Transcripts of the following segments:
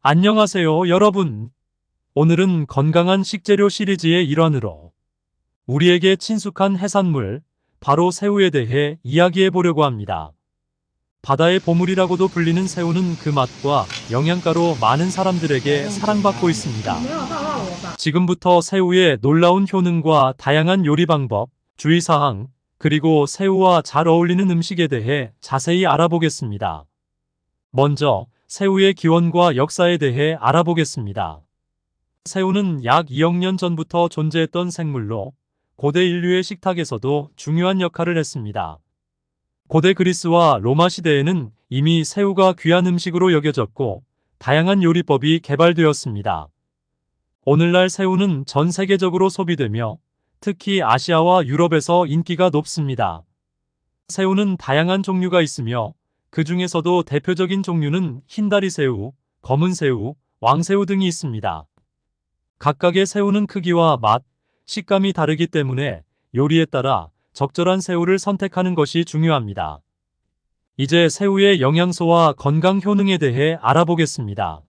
안녕하세요, 여러분. 오늘은 건강한 식재료 시리즈의 일환으로 우리에게 친숙한 해산물, 바로 새우에 대해 이야기해 보려고 합니다. 바다의 보물이라고도 불리는 새우는 그 맛과 영양가로 많은 사람들에게 사랑받고 있습니다. 지금부터 새우의 놀라운 효능과 다양한 요리 방법, 주의사항, 그리고 새우와 잘 어울리는 음식에 대해 자세히 알아보겠습니다. 먼저 새우의 기원과 역사에 대해 알아보겠습니다. 새우는 약 2억 년 전부터 존재했던 생물로 고대 인류의 식탁에서도 중요한 역할을 했습니다. 고대 그리스와 로마 시대에는 이미 새우가 귀한 음식으로 여겨졌고 다양한 요리법이 개발되었습니다. 오늘날 새우는 전 세계적으로 소비되며 특히 아시아와 유럽에서 인기가 높습니다. 새우는 다양한 종류가 있으며 그 중에서도 대표적인 종류는 흰다리 새우, 검은 새우, 왕새우 등이 있습니다. 각각의 새우는 크기와 맛, 식감이 다르기 때문에 요리에 따라 적절한 새우를 선택하는 것이 중요합니다. 이제 새우의 영양소와 건강 효능에 대해 알아보겠습니다.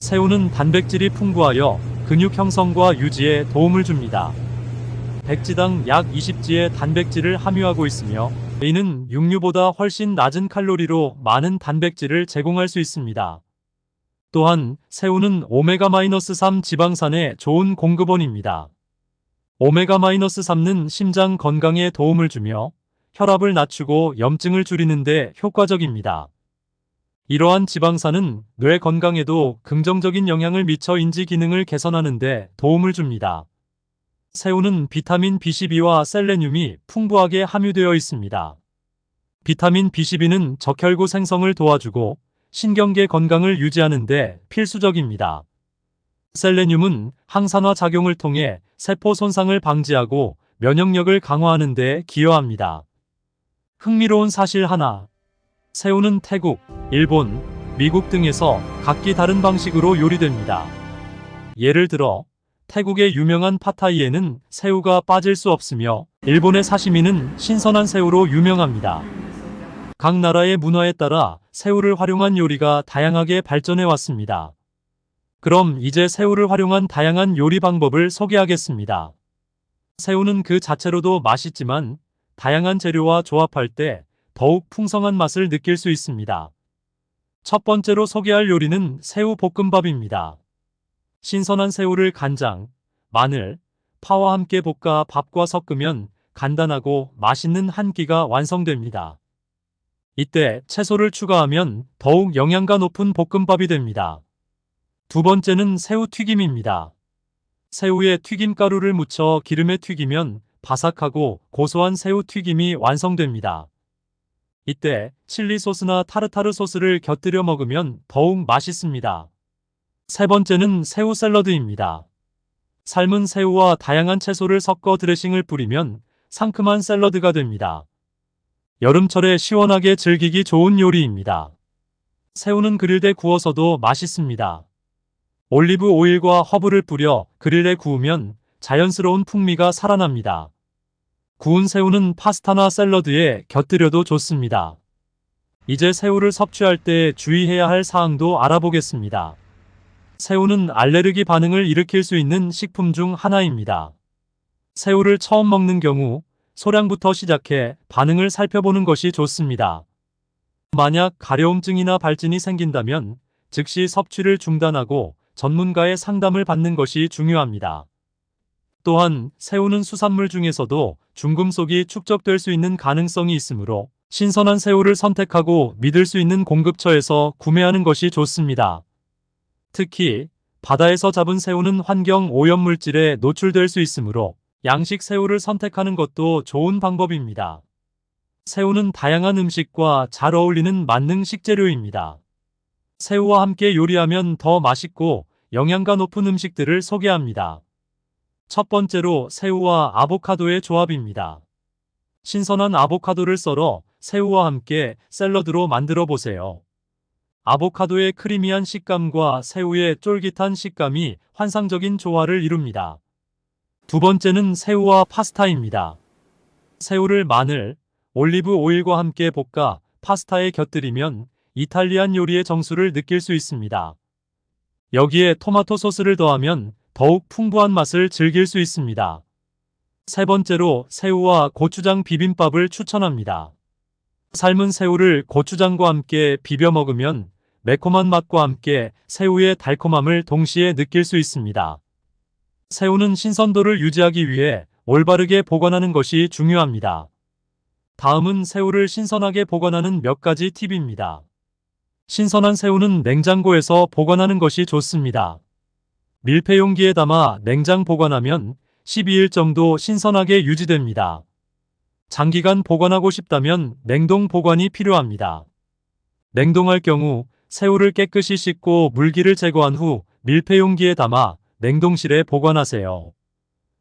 새우는 단백질이 풍부하여 근육 형성과 유지에 도움을 줍니다. 백지당 약 20g의 단백질을 함유하고 있으며 이는 육류보다 훨씬 낮은 칼로리로 많은 단백질을 제공할 수 있습니다. 또한 새우는 오메가-3 지방산의 좋은 공급원입니다. 오메가-3는 심장 건강에 도움을 주며 혈압을 낮추고 염증을 줄이는 데 효과적입니다. 이러한 지방산은 뇌 건강에도 긍정적인 영향을 미쳐 인지 기능을 개선하는 데 도움을 줍니다. 새우는 비타민 B12와 셀레늄이 풍부하게 함유되어 있습니다. 비타민 B12는 적혈구 생성을 도와주고 신경계 건강을 유지하는 데 필수적입니다. 셀레늄은 항산화 작용을 통해 세포 손상을 방지하고 면역력을 강화하는 데 기여합니다. 흥미로운 사실 하나. 새우는 태국, 일본, 미국 등에서 각기 다른 방식으로 요리됩니다. 예를 들어 태국의 유명한 팟타이에는 새우가 빠질 수 없으며 일본의 사시미는 신선한 새우로 유명합니다. 각 나라의 문화에 따라 새우를 활용한 요리가 다양하게 발전해 왔습니다. 그럼 이제 새우를 활용한 다양한 요리 방법을 소개하겠습니다. 새우는 그 자체로도 맛있지만 다양한 재료와 조합할 때 더욱 풍성한 맛을 느낄 수 있습니다. 첫 번째로 소개할 요리는 새우 볶음밥입니다. 신선한 새우를 간장, 마늘, 파와 함께 볶아 밥과 섞으면 간단하고 맛있는 한 끼가 완성됩니다. 이때 채소를 추가하면 더욱 영양가 높은 볶음밥이 됩니다. 두 번째는 새우튀김입니다. 새우에 튀김가루를 묻혀 기름에 튀기면 바삭하고 고소한 새우튀김이 완성됩니다. 이때 칠리 소스나 타르타르 소스를 곁들여 먹으면 더욱 맛있습니다. 세 번째는 새우 샐러드입니다. 삶은 새우와 다양한 채소를 섞어 드레싱을 뿌리면 상큼한 샐러드가 됩니다. 여름철에 시원하게 즐기기 좋은 요리입니다. 새우는 그릴에 구워서도 맛있습니다. 올리브 오일과 허브를 뿌려 그릴에 구우면 자연스러운 풍미가 살아납니다. 구운 새우는 파스타나 샐러드에 곁들여도 좋습니다. 이제 새우를 섭취할 때 주의해야 할 사항도 알아보겠습니다. 새우는 알레르기 반응을 일으킬 수 있는 식품 중 하나입니다. 새우를 처음 먹는 경우 소량부터 시작해 반응을 살펴보는 것이 좋습니다. 만약 가려움증이나 발진이 생긴다면 즉시 섭취를 중단하고 전문가의 상담을 받는 것이 중요합니다. 또한 새우는 수산물 중에서도 중금속이 축적될 수 있는 가능성이 있으므로 신선한 새우를 선택하고 믿을 수 있는 공급처에서 구매하는 것이 좋습니다. 특히 바다에서 잡은 새우는 환경 오염물질에 노출될 수 있으므로 양식 새우를 선택하는 것도 좋은 방법입니다. 새우는 다양한 음식과 잘 어울리는 만능 식재료입니다. 새우와 함께 요리하면 더 맛있고 영양가 높은 음식들을 소개합니다. 첫 번째로 새우와 아보카도의 조합입니다. 신선한 아보카도를 썰어 새우와 함께 샐러드로 만들어 보세요. 아보카도의 크리미한 식감과 새우의 쫄깃한 식감이 환상적인 조화를 이룹니다. 두 번째는 새우와 파스타입니다. 새우를 마늘, 올리브 오일과 함께 볶아 파스타에 곁들이면 이탈리안 요리의 정수를 느낄 수 있습니다. 여기에 토마토 소스를 더하면 더욱 풍부한 맛을 즐길 수 있습니다. 세 번째로 새우와 고추장 비빔밥을 추천합니다. 삶은 새우를 고추장과 함께 비벼 먹으면 매콤한 맛과 함께 새우의 달콤함을 동시에 느낄 수 있습니다. 새우는 신선도를 유지하기 위해 올바르게 보관하는 것이 중요합니다. 다음은 새우를 신선하게 보관하는 몇 가지 팁입니다. 신선한 새우는 냉장고에서 보관하는 것이 좋습니다. 밀폐 용기에 담아 냉장 보관하면 12일 정도 신선하게 유지됩니다. 장기간 보관하고 싶다면 냉동 보관이 필요합니다. 냉동할 경우 새우를 깨끗이 씻고 물기를 제거한 후 밀폐 용기에 담아 냉동실에 보관하세요.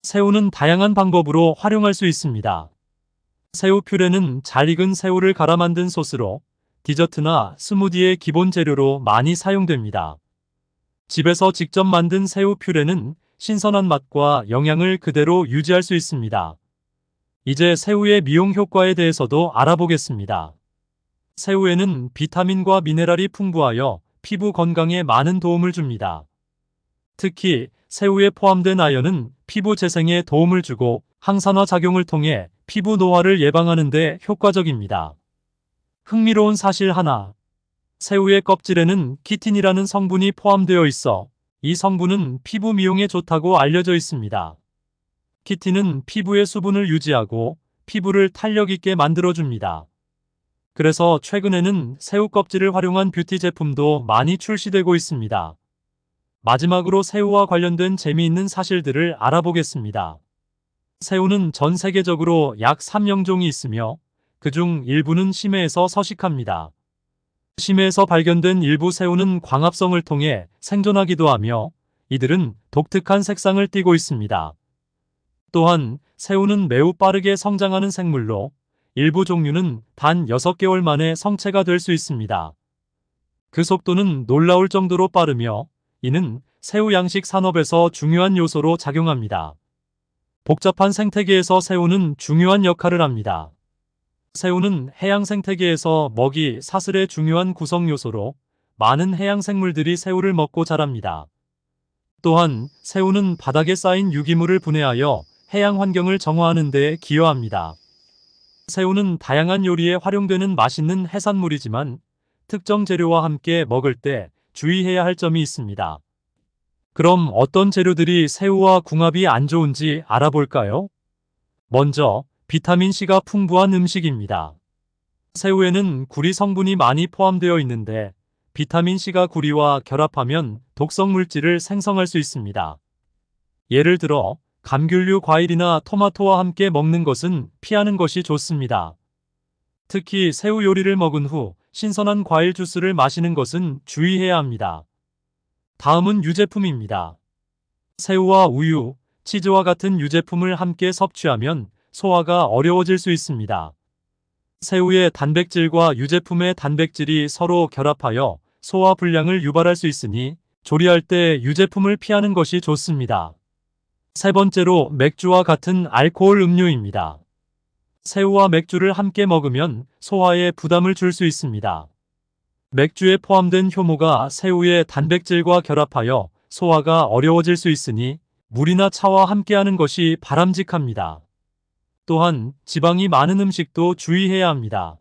새우는 다양한 방법으로 활용할 수 있습니다. 새우 퓨레는 잘 익은 새우를 갈아 만든 소스로 디저트나 스무디의 기본 재료로 많이 사용됩니다. 집에서 직접 만든 새우 퓨레는 신선한 맛과 영양을 그대로 유지할 수 있습니다. 이제 새우의 미용 효과에 대해서도 알아보겠습니다. 새우에는 비타민과 미네랄이 풍부하여 피부 건강에 많은 도움을 줍니다. 특히 새우에 포함된 아연은 피부 재생에 도움을 주고 항산화 작용을 통해 피부 노화를 예방하는 데 효과적입니다. 흥미로운 사실 하나. 새우의 껍질에는 키틴이라는 성분이 포함되어 있어 이 성분은 피부 미용에 좋다고 알려져 있습니다. 키틴은 피부의 수분을 유지하고 피부를 탄력 있게 만들어줍니다. 그래서 최근에는 새우 껍질을 활용한 뷰티 제품도 많이 출시되고 있습니다. 마지막으로 새우와 관련된 재미있는 사실들을 알아보겠습니다. 새우는 전 세계적으로 약 3영종이 있으며 그중 일부는 심해에서 서식합니다. 심해에서 발견된 일부 새우는 광합성을 통해 생존하기도 하며 이들은 독특한 색상을 띠고 있습니다. 또한 새우는 매우 빠르게 성장하는 생물로 일부 종류는 단 6개월 만에 성체가 될 수 있습니다. 그 속도는 놀라울 정도로 빠르며 이는 새우 양식 산업에서 중요한 요소로 작용합니다. 복잡한 생태계에서 새우는 중요한 역할을 합니다. 새우는 해양 생태계에서 먹이, 사슬의 중요한 구성 요소로 많은 해양 생물들이 새우를 먹고 자랍니다. 또한 새우는 바닥에 쌓인 유기물을 분해하여 해양 환경을 정화하는 데 기여합니다. 새우는 다양한 요리에 활용되는 맛있는 해산물이지만 특정 재료와 함께 먹을 때 주의해야 할 점이 있습니다. 그럼 어떤 재료들이 새우와 궁합이 안 좋은지 알아볼까요? 먼저 비타민C가 풍부한 음식입니다. 새우에는 구리 성분이 많이 포함되어 있는데 비타민C가 구리와 결합하면 독성 물질을 생성할 수 있습니다. 예를 들어 감귤류 과일이나 토마토와 함께 먹는 것은 피하는 것이 좋습니다. 특히 새우 요리를 먹은 후 신선한 과일 주스를 마시는 것은 주의해야 합니다. 다음은 유제품입니다. 새우와 우유, 치즈와 같은 유제품을 함께 섭취하면 소화가 어려워질 수 있습니다. 새우의 단백질과 유제품의 단백질이 서로 결합하여 소화 불량을 유발할 수 있으니 조리할 때 유제품을 피하는 것이 좋습니다. 세 번째로 맥주와 같은 알코올 음료입니다. 새우와 맥주를 함께 먹으면 소화에 부담을 줄 수 있습니다. 맥주에 포함된 효모가 새우의 단백질과 결합하여 소화가 어려워질 수 있으니 물이나 차와 함께하는 것이 바람직합니다. 또한 지방이 많은 음식도 주의해야 합니다.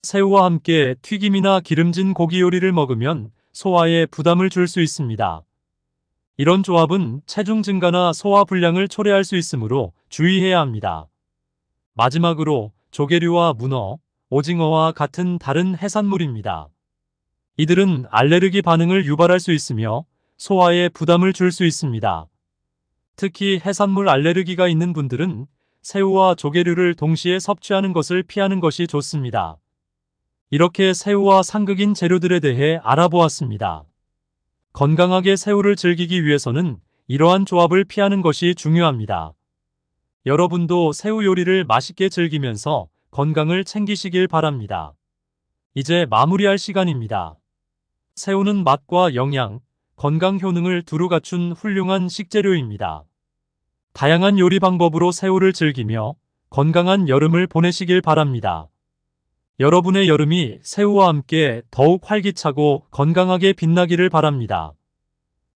새우와 함께 튀김이나 기름진 고기 요리를 먹으면 소화에 부담을 줄 수 있습니다. 이런 조합은 체중 증가나 소화 불량을 초래할 수 있으므로 주의해야 합니다. 마지막으로 조개류와 문어, 오징어와 같은 다른 해산물입니다. 이들은 알레르기 반응을 유발할 수 있으며 소화에 부담을 줄 수 있습니다. 특히 해산물 알레르기가 있는 분들은 새우와 조개류를 동시에 섭취하는 것을 피하는 것이 좋습니다. 이렇게 새우와 상극인 재료들에 대해 알아보았습니다. 건강하게 새우를 즐기기 위해서는 이러한 조합을 피하는 것이 중요합니다. 여러분도 새우 요리를 맛있게 즐기면서 건강을 챙기시길 바랍니다. 이제 마무리할 시간입니다. 새우는 맛과 영양, 건강 효능을 두루 갖춘 훌륭한 식재료입니다. 다양한 요리 방법으로 새우를 즐기며 건강한 여름을 보내시길 바랍니다. 여러분의 여름이 새우와 함께 더욱 활기차고 건강하게 빛나기를 바랍니다.